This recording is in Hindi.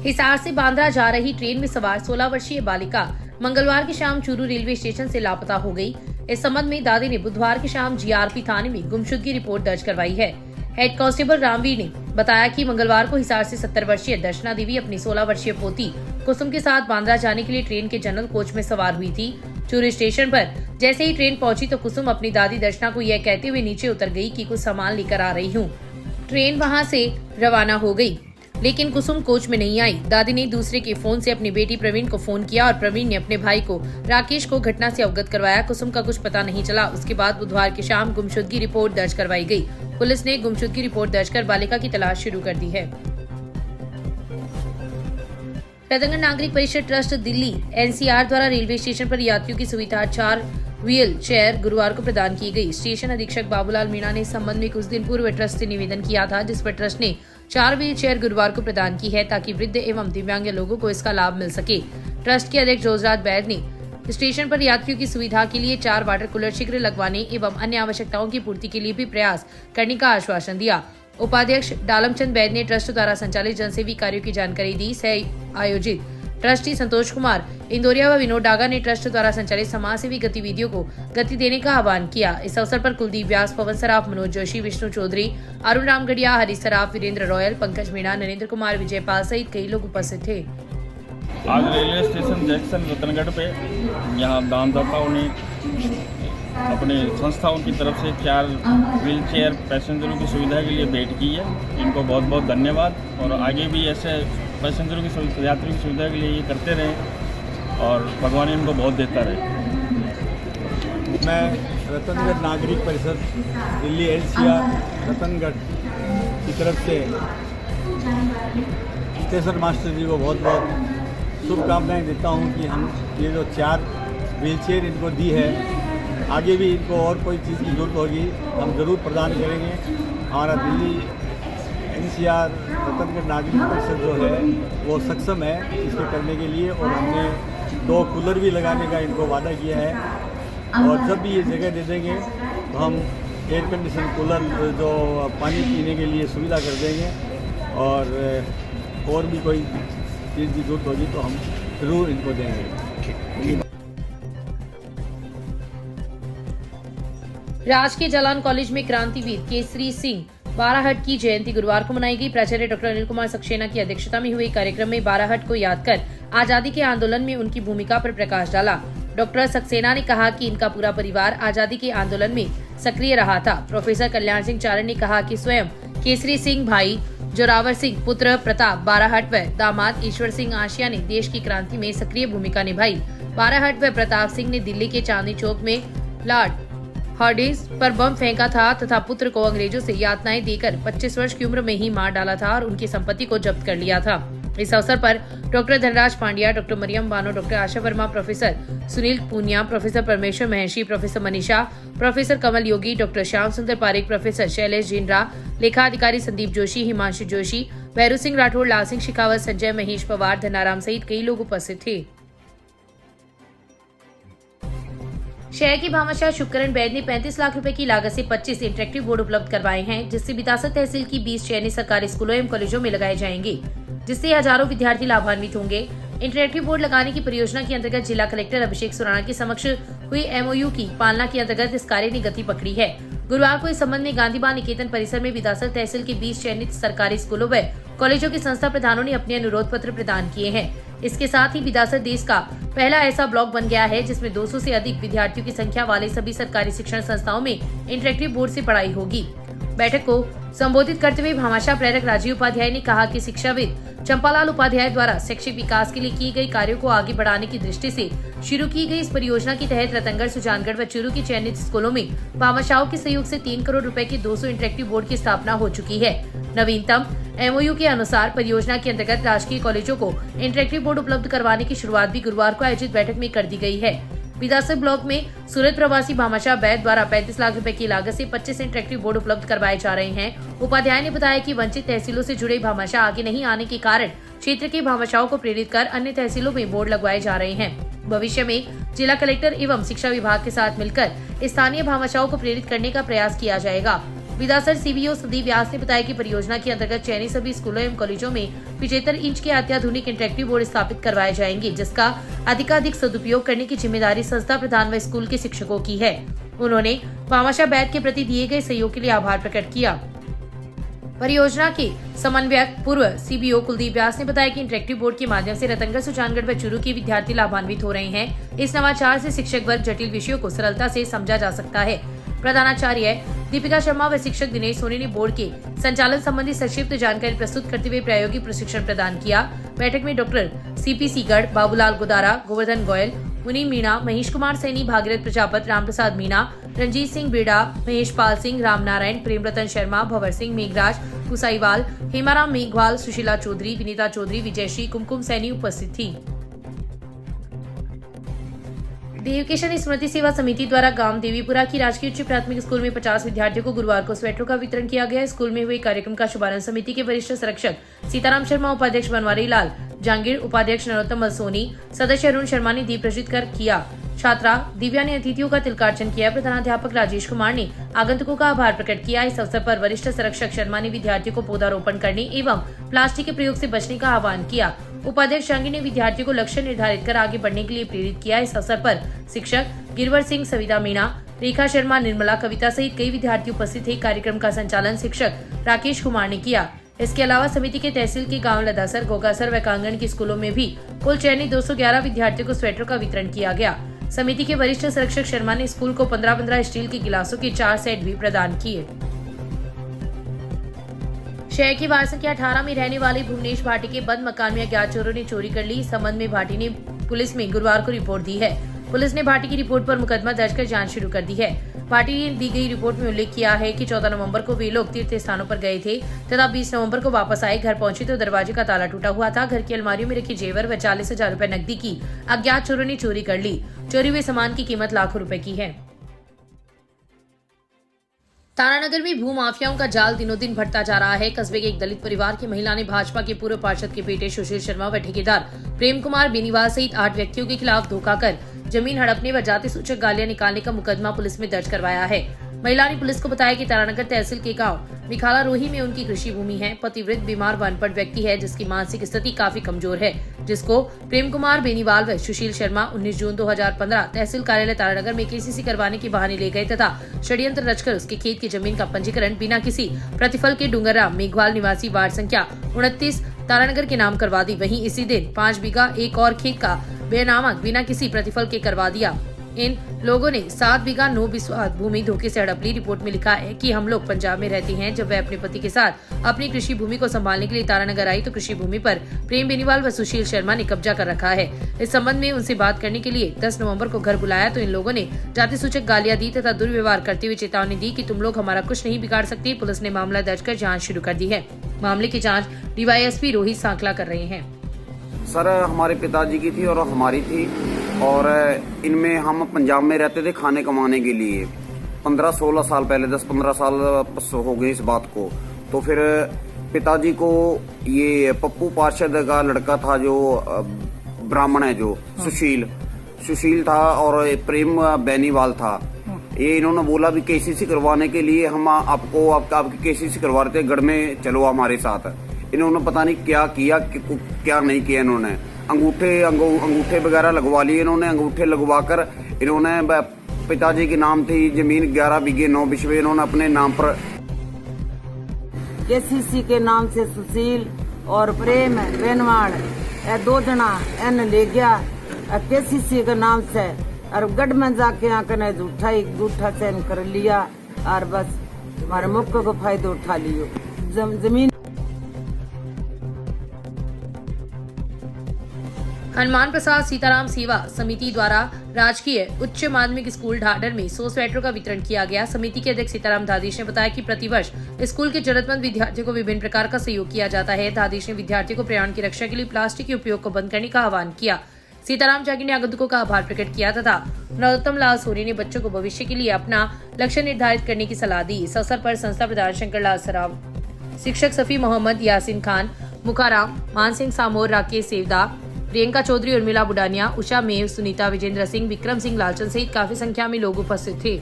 हिसार से बांद्रा जा रही ट्रेन में सवार 16 वर्षीय बालिका मंगलवार की शाम चूरू रेलवे स्टेशन से लापता हो गई। इस संबंध में दादी ने बुधवार की शाम जीआरपी थाने में गुमशुदगी रिपोर्ट दर्ज करवाई है। हेड कांस्टेबल रामवीर ने बताया कि मंगलवार को हिसार से 70 वर्षीय दर्शना देवी अपनी 16 वर्षीय पोती कुसुम के साथ बांद्रा जाने के लिए ट्रेन के जनरल कोच में सवार हुई थी। चूरू स्टेशन पर जैसे ही ट्रेन पहुंची तो कुसुम अपनी दादी दर्शना को यह कहते हुए नीचे उतर गई कि कुछ सामान लेकर आ रही हूँ। ट्रेन वहां से रवाना हो गई, लेकिन कुसुम कोच में नहीं आई। दादी ने दूसरे के फोन से अपनी बेटी प्रवीण को फोन किया और प्रवीण ने अपने भाई को राकेश को घटना से अवगत करवाया। कुसुम का कुछ पता नहीं चला। उसके बाद बुधवार की शाम गुमशुदगी रिपोर्ट दर्ज करवाई गई। पुलिस ने गुमशुदगी रिपोर्ट दर्ज कर बालिका की तलाश शुरू कर दी है। रतनगढ़ नागरिक परिषद ट्रस्ट दिल्ली एनसीआर द्वारा रेलवे स्टेशन पर यात्रियों की सुविधा 4 व्हील चेयर गुरुवार को प्रदान की गई। स्टेशन अधीक्षक बाबूलाल मीणा ने इस संबंध में कुछ दिन पूर्व ट्रस्ट से निवेदन किया था, जिस पर ट्रस्ट ने 4 व्हील चेयर गुरुवार को प्रदान की है ताकि वृद्ध एवं दिव्यांग लोगों को इसका लाभ मिल सके। ट्रस्ट के अध्यक्ष जोजराज बैद ने स्टेशन पर यात्रियों की सुविधा के लिए 4 वाटर कूलर शीघ्र लगवाने एवं अन्य आवश्यकताओं की पूर्ति के लिए भी प्रयास करने का आश्वासन दिया। उपाध्यक्ष डालमचंद बैद ने ट्रस्ट द्वारा संचालित जनसेवी कार्यों की जानकारी दी। सह आयोजित ट्रस्टी संतोष कुमार इंदौरिया व विनोद डागा ने ट्रस्ट द्वारा संचालित समाजसेवी गतिविधियों को गति देने का आह्वान किया। इस अवसर पर कुलदीप व्यास, पवन सराफ, मनोज जोशी, विष्णु चौधरी, अरुण रामगढ़िया, हरीश सराफ, वीरेंद्र रॉयल, पंकज मीणा, नरेंद्र कुमार, विजयपाल सहित कई लोग उपस्थित थे। आज रेलवे स्टेशन जंक्शन रतनगढ़ पे यहाँ दानदाताओं ने अपने संस्थाओं की तरफ से 4 व्हील चेयर पैसेंजरों की सुविधा के लिए भेंट की है। इनको बहुत बहुत धन्यवाद और आगे भी ऐसे पैसेंजरों की यात्रियों की सुविधा के लिए ये करते रहें और भगवान इनको बहुत देता रहे। मैं रतनगढ़ नागरिक परिषद दिल्ली एनसीआर रतनगढ़ की तरफ से स्टेशन मास्टर जी को बहुत बहुत शुभकामनाएं देता हूं कि हम ये जो 4 व्हील चेयर इनको दी है, आगे भी इनको और कोई चीज़ की ज़रूरत होगी हम ज़रूर प्रदान करेंगे। हमारा दिल्ली एनसीआर रतनगढ़ नागरिक परिषद जो है वो सक्षम है इसको करने के लिए और हमने 2 कूलर भी लगाने का इनको वादा किया है और जब भी ये जगह दे देंगे तो हम एयर कंडीशन कूलर जो पानी पीने के लिए सुविधा कर देंगे और भी कोई चीज़ की जरूरत होगी तो हम ज़रूर इनको देंगे। राजकीय जालान कॉलेज में क्रांतिवीर केसरी सिंह बाराहट की जयंती गुरुवार को मनाई गई। प्राचार्य डॉक्टर अनिल कुमार सक्सेना की अध्यक्षता में हुए कार्यक्रम में बाराहट को याद कर आजादी के आंदोलन में उनकी भूमिका पर प्रकाश डाला। डॉक्टर सक्सेना ने कहा कि इनका पूरा परिवार आजादी के आंदोलन में सक्रिय रहा था। प्रोफेसर कल्याण सिंह चारण ने कहा कि स्वयं केसरी सिंह भाई जोरावर सिंह, पुत्र प्रताप बाराहट व दामाद ईश्वर सिंह आशिया ने देश की क्रांति में सक्रिय भूमिका निभाई। बाराहट व प्रताप सिंह ने दिल्ली के चांदनी चौक में लॉर्ड हार्डिंज पर बम फेंका था तथा पुत्र को अंग्रेजों से यातनाएं देकर 25 वर्ष की उम्र में ही मार डाला था और उनकी संपत्ति को जब्त कर लिया था। इस अवसर पर doctor Dhanraj Pandya, doctor Mariyam Bano, doctor Asha Verma, professor Sunil Punia, professor Parmeshwar Maharshi, professor Manisha, professor Kamal Yogi, doctor Shyam Sundar Parekh, professor Shailesh Jindra, लेखाधिकारी संदीप जोशी, हिमांशु जोशी, भैरू सिंह राठौड़, लाल सिंह शेखावत, संजय महेश पवार, धनाराम सहित कई लोग उपस्थित थे। शहर के भामाशाह शुभकरण बैद ने 35 लाख रुपए की लागत से 25 इंटरेक्टिव बोर्ड उपलब्ध करवाए हैं, जिससे बितासर तहसील की 20 चयनित सरकारी स्कूलों एवं कॉलेजों में लगाए जाएंगे, जिससे हजारों विद्यार्थी लाभान्वित होंगे। इंटरेक्टिव बोर्ड लगाने की परियोजना के अंतर्गत जिला कलेक्टर अभिषेक सुराणा के समक्ष हुई एमओयू की पालना के अंतर्गत इस कार्य ने गति पकड़ी है। गुरुवार को इस संबंध में गांधी बाग निकेतन परिसर में बितासर तहसील के 20 चयनित सरकारी स्कूलों व कॉलेजों के संस्था प्रधानों ने अपने अनुरोध पत्र प्रदान किए हैं। इसके साथ ही बिदासर देश का पहला ऐसा ब्लॉक बन गया है जिसमें 200 से अधिक विद्यार्थियों की संख्या वाले सभी सरकारी शिक्षण संस्थाओं में इंटरेक्टिव बोर्ड से पढ़ाई होगी। बैठक को संबोधित करते हुए भामाशाह प्रेरक राजीव उपाध्याय ने कहा कि शिक्षाविद चंपालाल उपाध्याय द्वारा शैक्षिक विकास के लिए किए गए कार्यों को आगे बढ़ाने की दृष्टि से शुरू की गई इस परियोजना के तहत रतनगढ़, सुजानगढ़ व चूरू की चयनित स्कूलों में भामाशाहों के सहयोग से 3 करोड़ रुपए के 200 इंटरेक्टिव बोर्ड की स्थापना हो चुकी है। नवीनतम एमओयू के अनुसार परियोजना के अंतर्गत राजकीय कॉलेजों को इंटरेक्टिव बोर्ड उपलब्ध करवाने की शुरुआत भी गुरुवार को आयोजित बैठक में कर दी गई है। बिदासर ब्लॉक में सूरत प्रवासी भामाशाह बैद द्वारा 35 लाख रुपए की लागत से 25 इंटरेक्टिव बोर्ड उपलब्ध करवाए जा रहे हैं। उपाध्याय ने बताया कि वंचित तहसीलों से जुड़े भामाशाह आगे नहीं आने के कारण क्षेत्र के भामाशाहों को प्रेरित कर अन्य तहसीलों में बोर्ड लगवाए जा रहे हैं। भविष्य में जिला कलेक्टर एवं शिक्षा विभाग के साथ मिलकर स्थानीय भामाशाहों को प्रेरित करने का प्रयास किया जाएगा। विदासर सीबीओ संदीप व्यास ने बताया कि परियोजना के अंतर्गत चयनित सभी स्कूलों एवं कॉलेजों में 75 इंच के अत्याधुनिक इंटरेक्टिव बोर्ड स्थापित करवाए जाएंगे, जिसका अधिकाधिक सदुपयोग करने की जिम्मेदारी संस्था प्रधान व स्कूल के शिक्षकों की है। उन्होंने भामाशाह बैद के प्रति दिए गए सहयोग के लिए आभार प्रकट किया। परियोजना के समन्वयक पूर्व सीबीओ कुलदीप व्यास ने बताया कि इंटरेक्टिव बोर्ड के माध्यम से रतनगढ़, सुजानगढ़ व चूरू के विद्यार्थी लाभान्वित हो रहे हैं। इस नवाचार से शिक्षक वर्ग जटिल विषयों को सरलता से समझा जा सकता है। प्रधानाचार्य दीपिका शर्मा व शिक्षक दिनेश सोनी ने बोर्ड के संचालन संबंधी संक्षिप्त जानकारी प्रस्तुत करते हुए प्रायोगिक प्रशिक्षण प्रदान किया। बैठक में डॉक्टर सीपी सीगढ़, बाबूलाल गोदारा, गोवर्धन गोयल, मुनीम मीणा, महेश कुमार सैनी, भागीरथ प्रजापत, रामप्रसाद मीणा, रंजीत सिंह बेड़ा, महेश पाल सिंह, रामनारायण, प्रेमरतन शर्मा, भंवर सिंह, मेघराज कुसाईवाल, हेमाराम मेघवाल, सुशीला चौधरी, विनीता चौधरी, विजयश्री, कुमकुम सैनी उपस्थित थी। देवकेशन स्मृति सेवा समिति द्वारा गांव देवीपुरा की राजकीय उच्च प्राथमिक स्कूल में 50 विद्यार्थियों को गुरुवार को स्वेटरों का वितरण किया गया। स्कूल में हुए कार्यक्रम का शुभारंभ समिति के वरिष्ठ संरक्षक सीताराम शर्मा, उपाध्यक्ष बनवारी लाल जांगीर, उपाध्यक्ष नरोत्तम सोनी, सदस्य अरुण शर्मा ने दीप प्रज्वलित कर किया। छात्रा दिव्या ने अतिथियों का तिलकार्चन किया। प्रधानाध्यापक राजेश कुमार ने आगंतुकों का आभार प्रकट किया। इस अवसर पर वरिष्ठ संरक्षक शर्मा ने विद्यार्थियों को पौधारोपण करने एवं प्लास्टिक के प्रयोग से बचने का आह्वान किया। उपाध्यक्ष जांगीर ने विद्यार्थियों को लक्ष्य निर्धारित कर आगे बढ़ने के लिए प्रेरित किया। इस अवसर पर शिक्षक गिरवर सिंह, सविता मीणा, रेखा शर्मा, निर्मला, कविता सहित कई विद्यार्थी उपस्थित थे। कार्यक्रम का संचालन शिक्षक राकेश कुमार ने किया। इसके अलावा समिति के तहसील के गांव लदासर, गोगासर व कांगण के स्कूलों में भी कुल चयनित 211 विद्यार्थियों को स्वेटर का वितरण किया गया। समिति के वरिष्ठ संरक्षक शर्मा ने स्कूल को 15-15 स्टील के गिलासों के 4 सेट भी प्रदान किए। शहर की वार्ड संख्या 18 में रहने वाले भुवनेश भाटी के बंद मकान में अज्ञात चोरों ने चोरी कर ली। इस संबंध में भाटी ने पुलिस में गुरुवार को रिपोर्ट दी है। पुलिस ने भाटी की रिपोर्ट पर मुकदमा दर्ज कर जांच शुरू कर दी है। भाटी ने दी गई रिपोर्ट में उल्लेख किया है कि 14 नवंबर को वे लोग तीर्थ स्थानों पर गए थे तथा 20 नवंबर को वापस आए। घर पहुंचे तो दरवाजे का ताला टूटा हुआ था। घर की अलमारियों में रखी जेवर व 40,000 रुपए नकदी की अज्ञात चोरों ने चोरी कर ली। चोरी हुए सामान की कीमत लाखों रुपए की है। तारानगर में भू माफियाओं का जाल दिनों दिन बढ़ता जा रहा है। कस्बे के एक दलित परिवार की महिला ने भाजपा के पूर्व पार्षद के बेटे सुशील शर्मा व ठेकेदार प्रेम कुमार बेनीवाल सहित 8 व्यक्तियों के खिलाफ धोखा कर जमीन हड़पने व जाति सूचक गालियां निकालने का मुकदमा पुलिस में दर्ज करवाया है। महिला ने पुलिस को बताया कि तारानगर तहसील के गांव मिखाला रोही में उनकी कृषि भूमि है। पतिवृत्त, बीमार व अनपढ़ व्यक्ति है जिसकी मानसिक स्थिति काफी कमजोर है, जिसको प्रेम कुमार बेनीवाल व सुशील शर्मा 19 जून 2015 तहसील कार्यालय तारानगर में केसीसी करवाने के बहाने ले गए तथा षड्यंत्र रचकर उसके खेत की जमीन का पंजीकरण बिना किसी प्रतिफल के डूंगरराम मेघवाल निवासी वार्ड संख्या 29 तारानगर के नाम करवा दी। वहीं इसी दिन 5 बीघा एक और खेत का बेनामक बिना किसी प्रतिफल के करवा दिया। इन लोगों ने 7 बीघा 9 बिस्वाद भूमि धोखे से हड़प ली। रिपोर्ट में लिखा है कि हम लोग पंजाब में रहते हैं। जब वह अपने पति के साथ अपनी कृषि भूमि को संभालने के लिए तारानगर आई तो कृषि भूमि पर प्रेम बेनीवाल व सुशील शर्मा ने कब्जा कर रखा है। इस संबंध में उनसे बात करने के लिए 10 नवंबर को घर बुलाया तो इन लोगों ने जाति सूचक गालियां दी तथा दुर्व्यवहार करते हुए चेतावनी दी कि तुम लोग हमारा कुछ नहीं बिगाड़ सकते। पुलिस ने मामला दर्ज कर जाँच शुरू कर दी है। मामले की जाँच DYSP रोहित सांकला कर रहे हैं। सर हमारे पिताजी की थी और हमारी थी और इनमें हम पंजाब में रहते थे खाने कमाने के लिए 15-16 साल पहले 10-15 साल हो गए इस बात को। तो फिर पिताजी को ये पप्पू पार्षद का लड़का था जो ब्राह्मण है जो सुशील था और प्रेम बेनीवाल था। ये इन्होंने बोला भी केसीसी करवाने के लिए हम आपकी केसीसी करवा रहे थे, गढ़ में चलो हमारे साथ। इन्होंने पता नहीं क्या किया क्या नहीं किया। इन्होंने अंगूठे वगैरह लगवा लिए। इन्होंने अंगूठे लगवाकर इन्होंने पिताजी के नाम थी जमीन 11 बीघे 9 बिस्वे इन्होंने अपने नाम पर केसीसी के नाम से सुशील और प्रेम बेनवाड़ 2 जना एन ले गया केसीसी के नाम से और गढ़ में जाके आकर झूठा चयन कर लिया और बस हमारे मौके को फायदा उठा लियो। जमीन हनुमान प्रसाद सीताराम सेवा समिति द्वारा राजकीय उच्च माध्यमिक स्कूल ढाडर में 100 स्वेटरों का वितरण किया गया। समिति के अध्यक्ष सीताराम धादीश ने बताया कि प्रतिवर्ष स्कूल के जरूरतमंद विद्यार्थियों को विभिन्न प्रकार का सहयोग किया जाता है। धादीश ने विद्यार्थियों को पर्यावरण की रक्षा के लिए प्लास्टिक के उपयोग को बंद करने का आह्वान किया। सीताराम जागी ने आगंतुकों का आभार प्रकट किया तथा नरोत्तम लाल सोनी ने बच्चों को भविष्य के लिए अपना लक्ष्य निर्धारित करने की सलाह दी। इस अवसर पर संस्था प्रधान शंकर लाल सराव, शिक्षक सफी मोहम्मद, यासीन खान, मुखाराम, मान सिंह सामोर, राकेश सेवदा, प्रियंका चौधरी, उर्मिला बुडानिया, उषा मेव, सुनीता, विजेंद्र सिंह, विक्रम सिंह लालचंद सहित काफी संख्या में लोग उपस्थित थे।